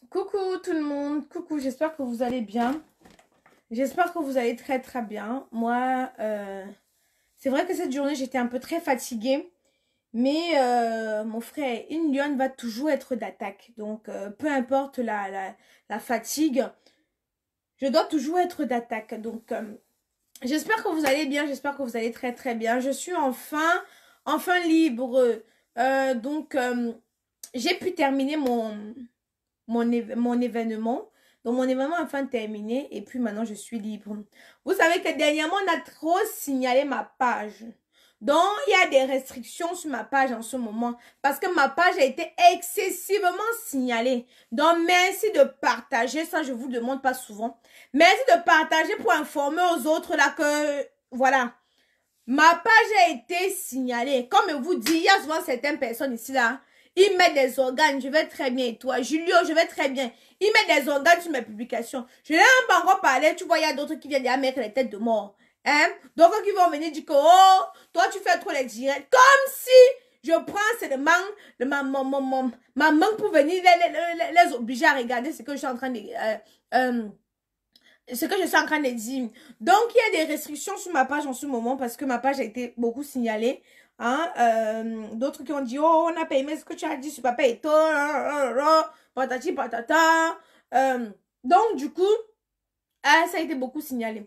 Coucou tout le monde, coucou, j'espère que vous allez bien. J'espère que vous allez très très bien. Moi, c'est vrai que cette journée, j'étais un peu très fatiguée. Mais mon frère, une lionne va toujours être d'attaque. Donc, peu importe la fatigue, je dois toujours être d'attaque. Donc, j'espère que vous allez bien, j'espère que vous allez très très bien. Je suis enfin libre. Donc, j'ai pu terminer mon événement. Donc, mon événement est enfin terminé et puis maintenant, je suis libre. Vous savez que dernièrement, on a trop signalé ma page. Donc, il y a des restrictions sur ma page en ce moment parce que ma page a été excessivement signalée. Donc, merci de partager. Ça, je vous demande pas souvent. Merci de partager pour informer aux autres là que, voilà, ma page a été signalée. Comme je vous dis, il y a souvent certaines personnes ici là. Ils mettent des organes, je vais très bien. Et toi, Julio, je vais très bien. Ils mettent des organes sur mes publications. Je n'ai même pas encore parlé. Tu vois, il y a d'autres qui viennent déjà mettre les têtes de mort. Hein? Donc, ils vont venir dire que, oh, toi, tu fais trop les directs. Comme si je prends seulement ma main pour venir les obliger à regarder ce que je suis en train de... ce que je suis en train de dire. Donc, il y a des restrictions sur ma page en ce moment parce que ma page a été beaucoup signalée. Hein? D'autres qui ont dit, oh, on a payé, mais ce que tu as dit sur Papa et toi, patati patata. Donc, du coup, ça a été beaucoup signalé.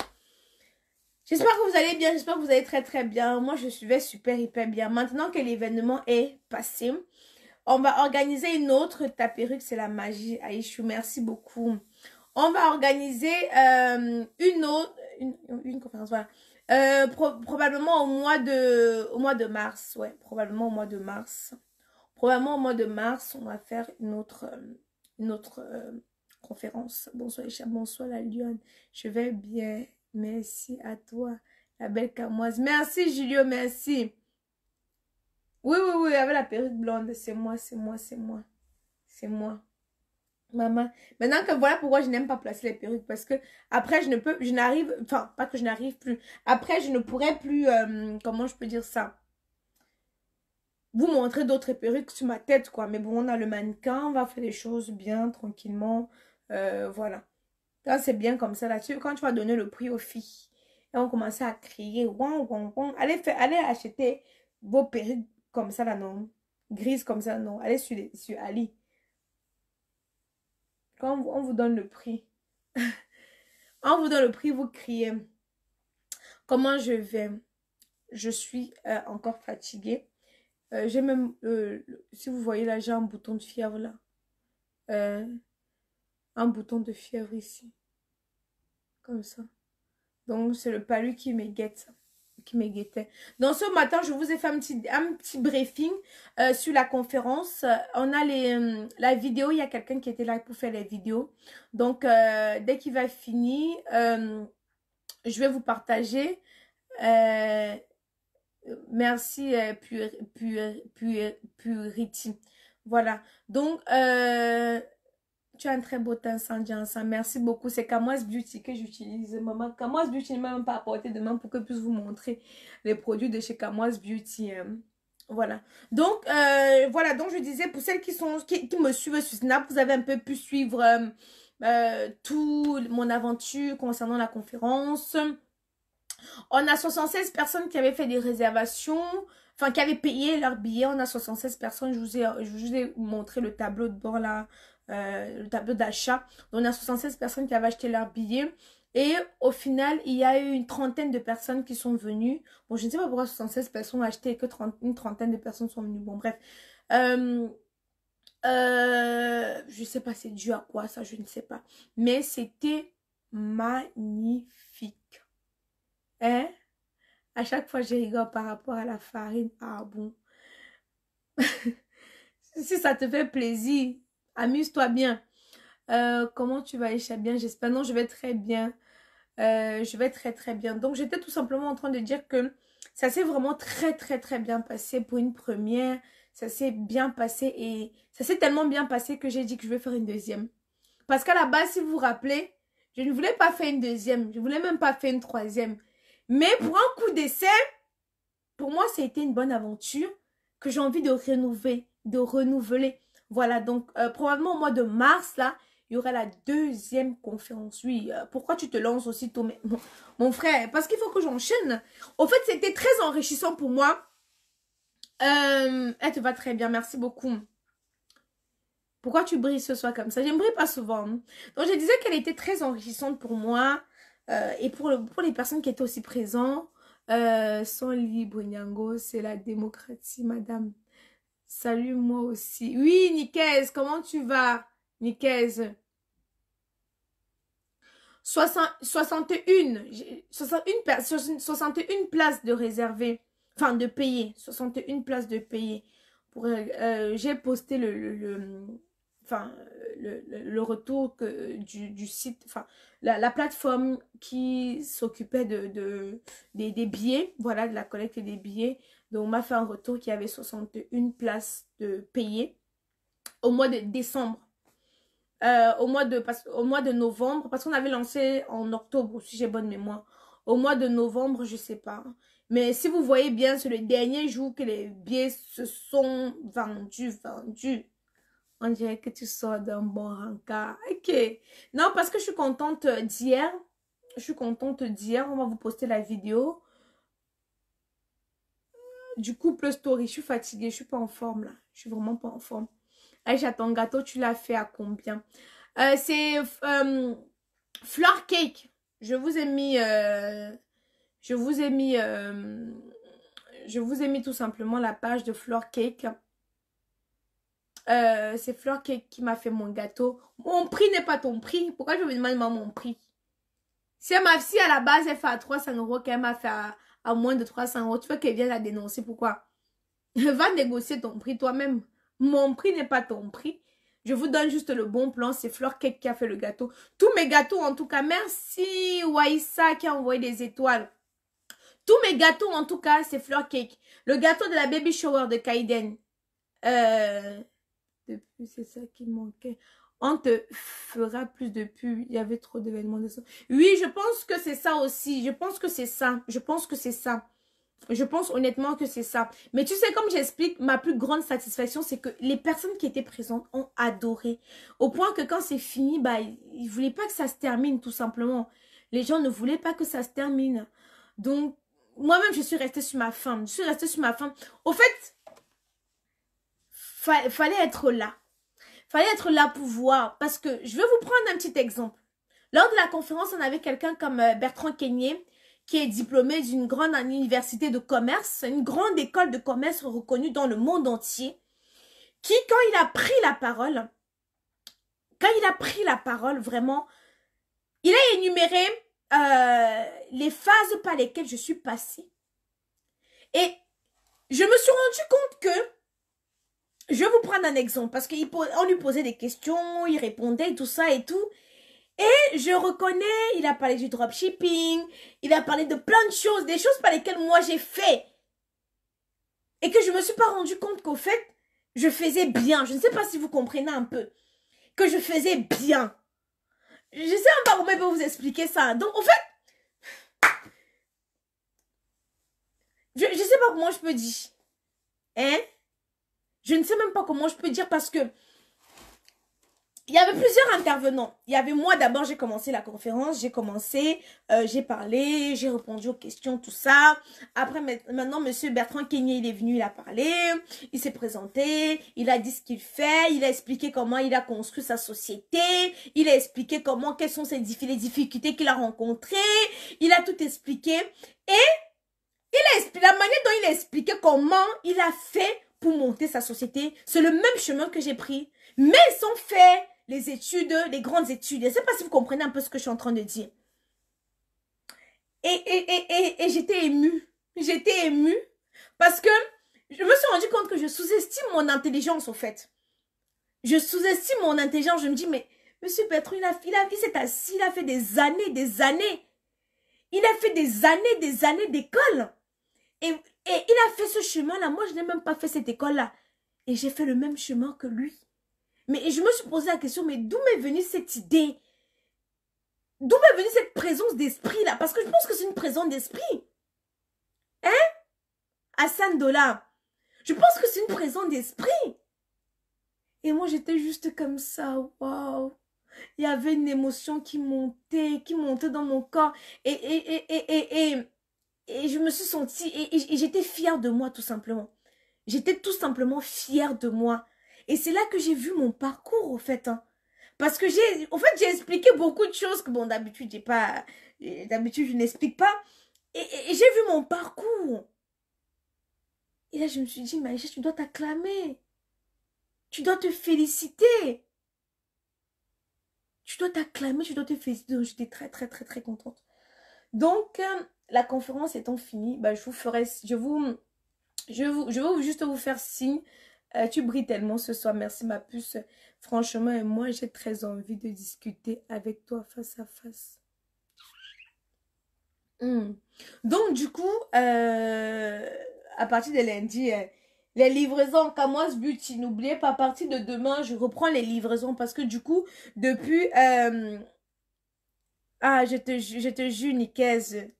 J'espère que vous allez bien, j'espère que vous allez très très bien. Moi, je vais super hyper bien. Maintenant que l'événement est passé, on va organiser une autre. Ta perruque, c'est la magie. Aïchou, merci beaucoup. On va organiser une autre, une conférence, voilà. Probablement au mois de mars, ouais, probablement au mois de mars. Probablement au mois de mars, on va faire une autre conférence. Bonsoir Isha, bonsoir la lionne. Je vais bien, merci à toi, la belle Camoise. Merci Julio, merci. Oui, oui, oui, avec la perruque blonde, c'est moi, c'est moi, c'est moi. C'est moi. Maman, maintenant que voilà pourquoi je n'aime pas placer les perruques, parce que après je n'arrive, enfin pas que je n'arrive plus, après je ne pourrais plus, comment je peux dire ça, vous montrer d'autres perruques sur ma tête quoi, mais bon on a le mannequin, on va faire les choses bien, tranquillement, voilà, là c'est bien comme ça là-dessus, quand tu vas donner le prix aux filles, et on commence à crier, ouan, ouan, ouan. Allez acheter vos perruques comme ça là non, grises comme ça non, allez sur Ali. Quand on vous donne le prix, on vous donne le prix, vous criez. Comment je vais? Je suis encore fatiguée. J'ai même, si vous voyez là, j'ai un bouton de fièvre là. Un bouton de fièvre ici. Comme ça. Donc, c'est le palu qui me guette. Qui me guettait. Donc, ce matin, je vous ai fait un petit briefing sur la conférence. On a la vidéo. Il y a quelqu'un qui était là pour faire les vidéos. Donc, dès qu'il va finir, je vais vous partager. Merci Purity. Voilà. Donc, tu as un très beau teint sanguin. Merci beaucoup. C'est Camoise Beauty que j'utilise. Maman, Camoise Beauty ne m'a même pas apporté de main pour que je puisse vous montrer les produits de chez Camoise Beauty. Voilà. Donc, voilà. Donc, je disais, pour celles qui me suivent sur Snap, vous avez un peu pu suivre tout mon aventure concernant la conférence. On a 76 personnes qui avaient fait des réservations, enfin qui avaient payé leur billet. On a 76 personnes, je vous ai montré le tableau de bord là, le tableau d'achat. On a 76 personnes qui avaient acheté leur billet. Et au final, il y a eu une trentaine de personnes qui sont venues. Bon, je ne sais pas pourquoi 76 personnes ont acheté et que une trentaine de personnes sont venues. Bon, bref. Je sais pas, c'est dû à quoi ça, je ne sais pas. Mais c'était magnifique. Hein? À chaque fois, je rigole par rapport à la farine. Ah bon. Si ça te fait plaisir, amuse-toi bien. Comment tu vas, Isha? Bien, j'espère. Non, je vais très bien. Je vais très très bien. Donc, j'étais tout simplement en train de dire que ça s'est vraiment très très très bien passé pour une première. Ça s'est bien passé et ça s'est tellement bien passé que j'ai dit que je vais faire une deuxième. Parce qu'à la base, si vous vous rappelez, je ne voulais pas faire une deuxième. Je ne voulais même pas faire une troisième. Mais pour un coup d'essai, pour moi, ça a été une bonne aventure que j'ai envie de renouveler. Voilà, donc probablement au mois de mars, là, il y aura la deuxième conférence. Oui, pourquoi tu te lances aussitôt, mais, mon frère? Parce qu'il faut que j'enchaîne. Au fait, c'était très enrichissant pour moi. Elle te va très bien, merci beaucoup. Pourquoi tu brilles ce soir comme ça? Je ne brille pas souvent. Donc, je disais qu'elle était très enrichissante pour moi et pour les personnes qui étaient aussi présentes. Sont libres, Nyango, c'est la démocratie, madame. Salut, moi aussi. Oui, Nikez, comment tu vas? Nikez. 61 places de réservées. Enfin, de payer. 61 places de payer. J'ai posté le retour du site, enfin, la plateforme qui s'occupait des billets, voilà, de la collecte des billets. Donc, on m'a fait un retour qui avait 61 places de payer au mois de décembre. Au mois de novembre, parce qu'on avait lancé en octobre, si j'ai bonne mémoire. Au mois de novembre, je sais pas. Mais si vous voyez bien, c'est le dernier jour que les billets se sont vendus. On dirait que tu sors d'un bon rencard. Ok. Non, parce que je suis contente d'hier. Je suis contente d'hier. On va vous poster la vidéo du couple story. Je suis fatiguée. Je suis pas en forme là. Je suis vraiment pas en forme. Aïcha, ton gâteau, tu l'as fait à combien? C'est Flour Cake. Je vous ai mis... je vous ai mis tout simplement la page de Flour Cake. C'est Flour Cake qui m'a fait mon gâteau. Mon prix n'est pas ton prix. Pourquoi je me demande mon prix? Si à la base, elle fait à 300 euros, qu'elle m'a fait à moins de 300 euros, tu veux qu'elle vienne la dénoncer? Pourquoi? Va négocier ton prix toi-même. Mon prix n'est pas ton prix. Je vous donne juste le bon plan. C'est Flour Cake qui a fait le gâteau. Tous mes gâteaux, en tout cas. Merci Waïssa qui a envoyé des étoiles. Tous mes gâteaux, en tout cas, c'est Flour Cake. Le gâteau de la baby shower de Kaiden. Depuis, c'est ça qui manquait. On te fera plus de pubs. Il y avait trop d'événements de ça. Oui, je pense que c'est ça aussi. Je pense que c'est ça. Je pense que c'est ça. Je pense honnêtement que c'est ça. Mais tu sais, comme j'explique, ma plus grande satisfaction, c'est que les personnes qui étaient présentes ont adoré. Au point que quand c'est fini, bah, ils ne voulaient pas que ça se termine, tout simplement. Les gens ne voulaient pas que ça se termine. Donc, moi-même, je suis restée sur ma faim. Je suis restée sur ma faim. Au fait, fallait être là. Fallait être là pour voir. Parce que je vais vous prendre un petit exemple. Lors de la conférence, on avait quelqu'un comme Bertrand Keigné, qui est diplômé d'une grande université de commerce, une grande école de commerce reconnue dans le monde entier, qui, quand il a pris la parole, vraiment, il a énuméré les phases par lesquelles je suis passée. Et je me suis rendu compte que, je vais vous prendre un exemple, parce qu'on lui posait des questions, il répondait, et tout ça et tout. Et je reconnais, il a parlé du dropshipping, il a parlé de plein de choses, des choses par lesquelles moi j'ai fait. Et que je ne me suis pas rendu compte qu'au fait, je faisais bien. Je ne sais pas si vous comprenez un peu. Que je faisais bien. Je ne sais même pas comment je peux vous expliquer ça. Donc, au fait, je ne sais pas comment je peux dire. Hein? Je ne sais même pas comment je peux dire parce que il y avait plusieurs intervenants. Il y avait moi, d'abord, j'ai commencé la conférence, j'ai parlé, j'ai répondu aux questions, tout ça. Après, maintenant, monsieur Bertrand Keigné, il est venu, il a parlé, il s'est présenté, il a dit ce qu'il fait, il a expliqué comment il a construit sa société, il a expliqué quelles sont les difficultés qu'il a rencontrées, il a tout expliqué. Et la manière dont il a expliqué comment il a fait pour monter sa société, c'est le même chemin que j'ai pris. Mais sans faire les études, les grandes études. Je ne sais pas si vous comprenez un peu ce que je suis en train de dire. Et j'étais émue. J'étais émue parce que je me suis rendu compte que je sous-estime mon intelligence, au fait. Je sous-estime mon intelligence. Je me dis, mais monsieur Bertrand, il s'est assis, il a fait des années, des années. Il a fait des années d'école. Et il a fait ce chemin-là. Moi, je n'ai même pas fait cette école-là. Et j'ai fait le même chemin que lui. Mais je me suis posé la question, mais d'où m'est venue cette idée? D'où m'est venue cette présence d'esprit-là? Parce que je pense que c'est une présence d'esprit. Hein? Hassan Dola. Je pense que c'est une présence d'esprit. Et moi, j'étais juste comme ça. Waouh. il y avait une émotion qui montait dans mon corps. Et je me suis sentie, et j'étais fière de moi tout simplement. J'étais tout simplement fière de moi. Et c'est là que j'ai vu mon parcours, au fait. Hein. Parce que j'ai expliqué beaucoup de choses que, bon, d'habitude, d'habitude, je n'explique pas. Et j'ai vu mon parcours. Et là, je me suis dit, Maïcha, tu dois t'acclamer. Tu dois te féliciter. Tu dois t'acclamer, tu dois te féliciter. Donc, j'étais très, très, très, très contente. Donc, la conférence étant finie, bah, je vais juste vous faire signe. Tu brilles tellement ce soir. Merci, ma puce. Franchement, et moi, j'ai très envie de discuter avec toi face à face. Donc, du coup, à partir de lundi, les livraisons Kamos Beauty. N'oubliez pas, à partir de demain, je reprends les livraisons parce que du coup, depuis... ah, je te jure, Nikaise.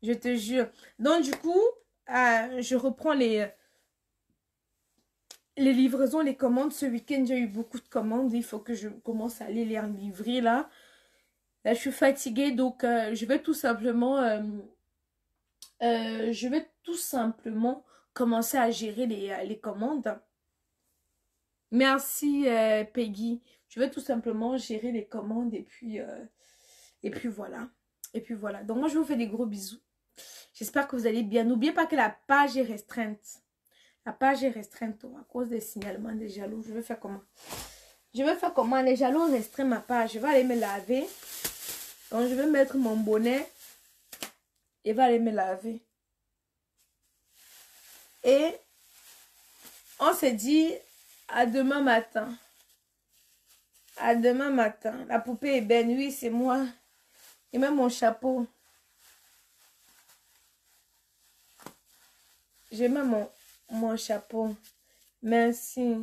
Je te jure. Donc, du coup, je reprends les livraisons, les commandes. Ce week-end, j'ai eu beaucoup de commandes. Il faut que je commence à aller les livrer, là. Là, je suis fatiguée, donc je vais tout simplement... commencer à gérer les commandes. Merci, Peggy. Je vais tout simplement gérer les commandes et puis voilà. Et puis voilà. Donc, moi, je vous fais des gros bisous. J'espère que vous allez bien. N'oubliez pas que la page est restreinte. La page est restreinte à cause des signalements des jaloux. Je vais faire comment? Je vais faire comment? Les jaloux restreignent ma page. Je vais aller me laver. Donc, je vais mettre mon bonnet. Et va aller me laver. Et on se dit à demain matin. À demain matin. La poupée est belle. Oui, c'est moi. Et même mon chapeau. J'ai même mon chapeau. Merci.